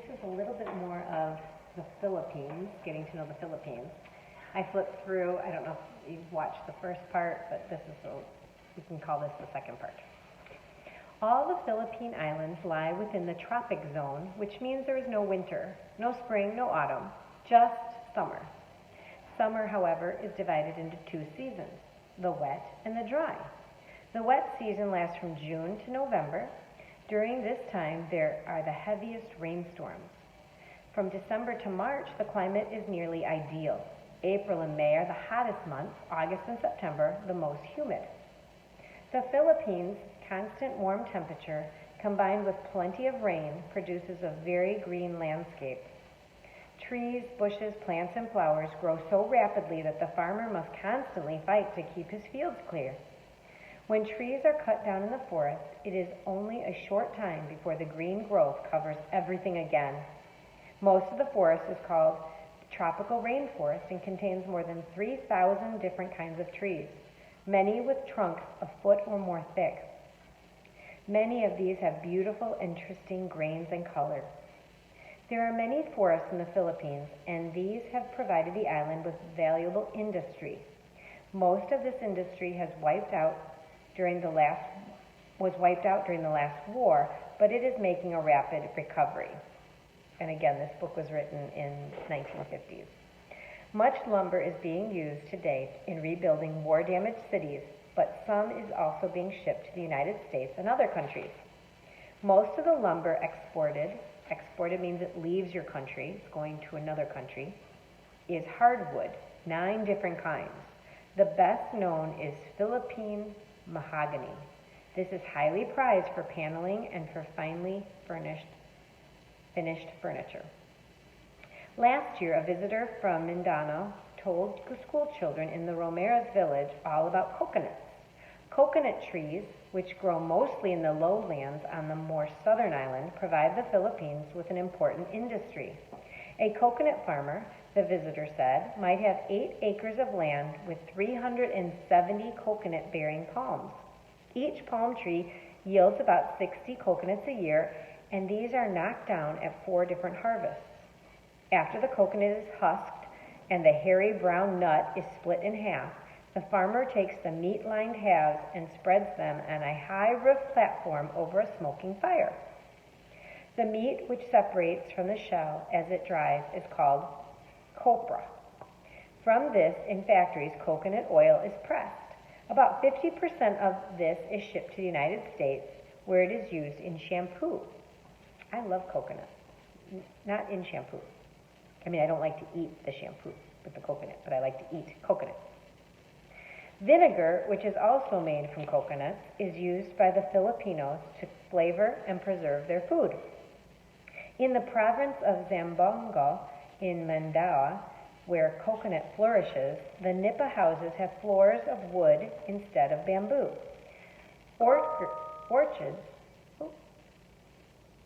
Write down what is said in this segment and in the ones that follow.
This is a little bit more of the Philippines, getting to know the Philippines. I flipped through, I don't know if you've watched the first part, but we can call this the second part. All the Philippine Islands lie within the tropic zone, which means there is no winter, no spring, no autumn, just summer. Summer, however, is divided into two seasons, the wet and the dry. The wet season lasts from June to November. During this time, there are the heaviest rainstorms. From December to March, the climate is nearly ideal. April and May are the hottest months, August and September the most humid. The Philippines' constant warm temperature, combined with plenty of rain, produces a very green landscape. Trees, bushes, plants, and flowers grow so rapidly that the farmer must constantly fight to keep his fields clear. When trees are cut down in the forest, it is only a short time before the green growth covers everything again. Most of the forest is called tropical rainforest and contains more than 3,000 different kinds of trees, many with trunks a foot or more thick. Many of these have beautiful, interesting grains and colors. There are many forests in the Philippines, and these have provided the island with valuable industry. Most of this industry was wiped out during the last war, but it is making a rapid recovery. And again, this book was written in the 1950s. Much lumber is being used to date in rebuilding war-damaged cities, but some is also being shipped to the United States and other countries. Most of the lumber exported means it leaves your country, it's going to another country, is hardwood, 9 different kinds. The best known is Philippine mahogany. This is highly prized for paneling and for finely finished furniture. Last year, a visitor from Mindanao told school children in the Romeras village all about coconuts. Coconut trees, which grow mostly in the lowlands on the more southern island, provide the Philippines with an important industry. A coconut farmer, the visitor said, might have 8 acres of land with 370 coconut-bearing palms. Each palm tree yields about 60 coconuts a year, and these are knocked down at 4 different harvests. After the coconut is husked and the hairy brown nut is split in half, the farmer takes the meat-lined halves and spreads them on a high-roof platform over a smoking fire. The meat, which separates from the shell as it dries, is called copra. From this, in factories, coconut oil is pressed. About 50% of this is shipped to the United States, where it is used in shampoo. I love coconut, not in shampoo. I mean, I don't like to eat the shampoo with the coconut, but I like to eat coconut. Vinegar, which is also made from coconuts, is used by the Filipinos to flavor and preserve their food. In the province of Zamboanga in Mindanao, where coconut flourishes, the nipa houses have floors of wood instead of bamboo.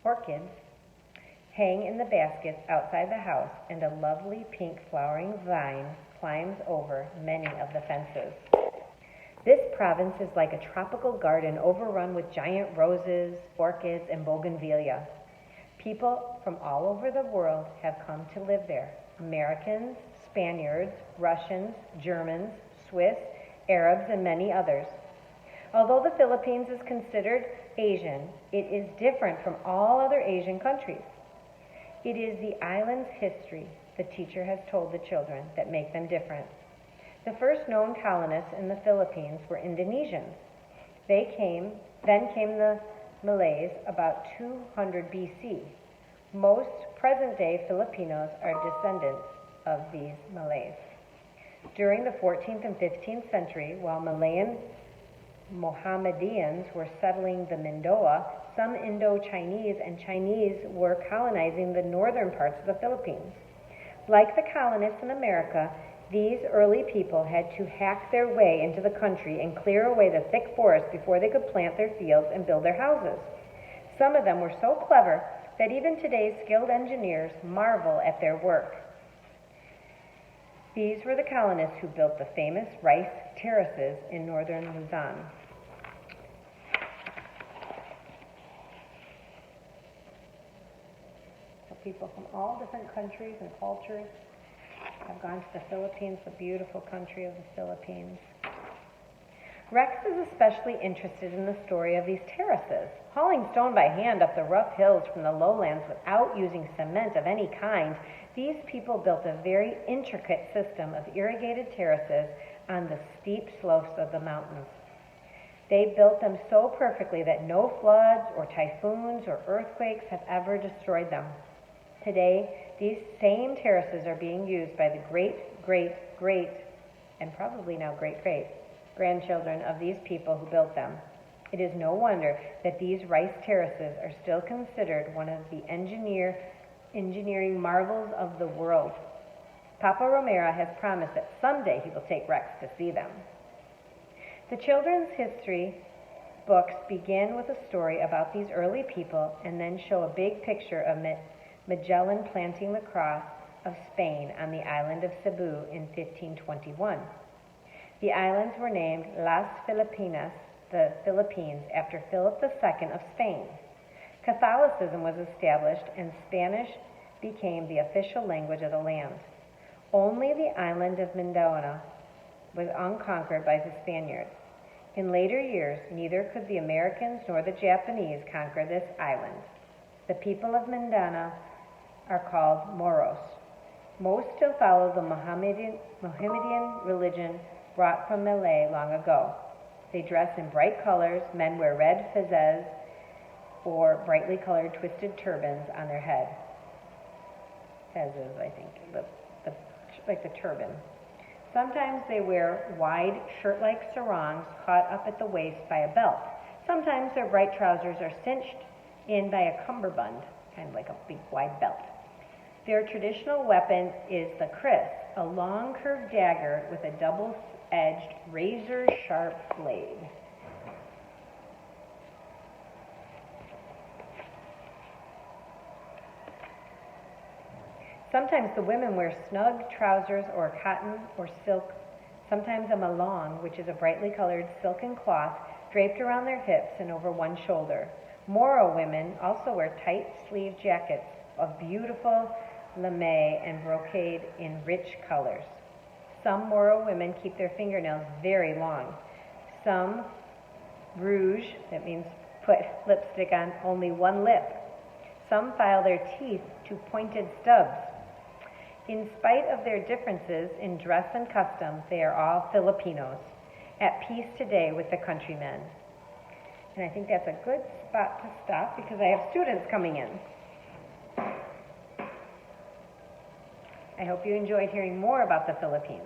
Orchids hang in the baskets outside the house, and a lovely pink flowering vine climbs over many of the fences. This province is like a tropical garden overrun with giant roses, orchids, and bougainvillea. People from all over the world have come to live there. Americans, Spaniards, Russians, Germans, Swiss, Arabs, and many others. Although the Philippines is considered Asian, it is different from all other Asian countries. It is the island's history, the teacher has told the children, that make them different. The first known colonists in the Philippines were Indonesians. Then came the Malays about 200 BC. Most present-day Filipinos are descendants of these Malays. During the 14th and 15th century, while Malayan Mohammedans were settling the Mindanao, some Indo-Chinese and Chinese were colonizing the northern parts of the Philippines. Like the colonists in America, these early people had to hack their way into the country and clear away the thick forest before they could plant their fields and build their houses. Some of them were so clever that even today's skilled engineers marvel at their work. These were the colonists who built the famous rice terraces in northern Luzon. people from all different countries and cultures. I've gone to the Philippines, the beautiful country of the Philippines. Rex is especially interested in the story of these terraces. Hauling stone by hand up the rough hills from the lowlands without using cement of any kind, these people built a very intricate system of irrigated terraces on the steep slopes of the mountains. They built them so perfectly that no floods or typhoons or earthquakes have ever destroyed them. Today, these same terraces are being used by the great, and probably now great grandchildren of these people who built them. It is no wonder that these rice terraces are still considered one of the engineering marvels of the world. Papa Romero has promised that someday he will take Rex to see them. The children's history books begin with a story about these early people and then show a big picture of Magellan planting the cross of Spain on the island of Cebu in 1521. The islands were named Las Filipinas, the Philippines, after Philip II of Spain. Catholicism was established and Spanish became the official language of the land. Only the island of Mindanao was unconquered by the Spaniards. In later years, neither could the Americans nor the Japanese conquer this island. The people of Mindanao are called Moros. Most still follow the Mohammedan religion brought from Malay long ago. They dress in bright colors. Men wear red fezzes or brightly colored twisted turbans on their head. Fezzes, I think, like the turban. Sometimes they wear wide shirt-like sarongs caught up at the waist by a belt. Sometimes their bright trousers are cinched in by a cummerbund, kind of like a big wide belt. Their traditional weapon is the kris, a long curved dagger with a double-edged razor-sharp blade. Sometimes the women wear snug trousers or cotton or silk, sometimes a malong, which is a brightly colored silken cloth draped around their hips and over one shoulder. Moro women also wear tight-sleeved jackets of beautiful lame and brocade in rich colors. Some Moro women keep their fingernails very long. Some rouge, that means put lipstick on only one lip. Some file their teeth to pointed stubs. In spite of their differences in dress and custom, they are all Filipinos, at peace today with the countrymen. And I think that's a good spot to stop because I have students coming in. I hope you enjoyed hearing more about the Philippines.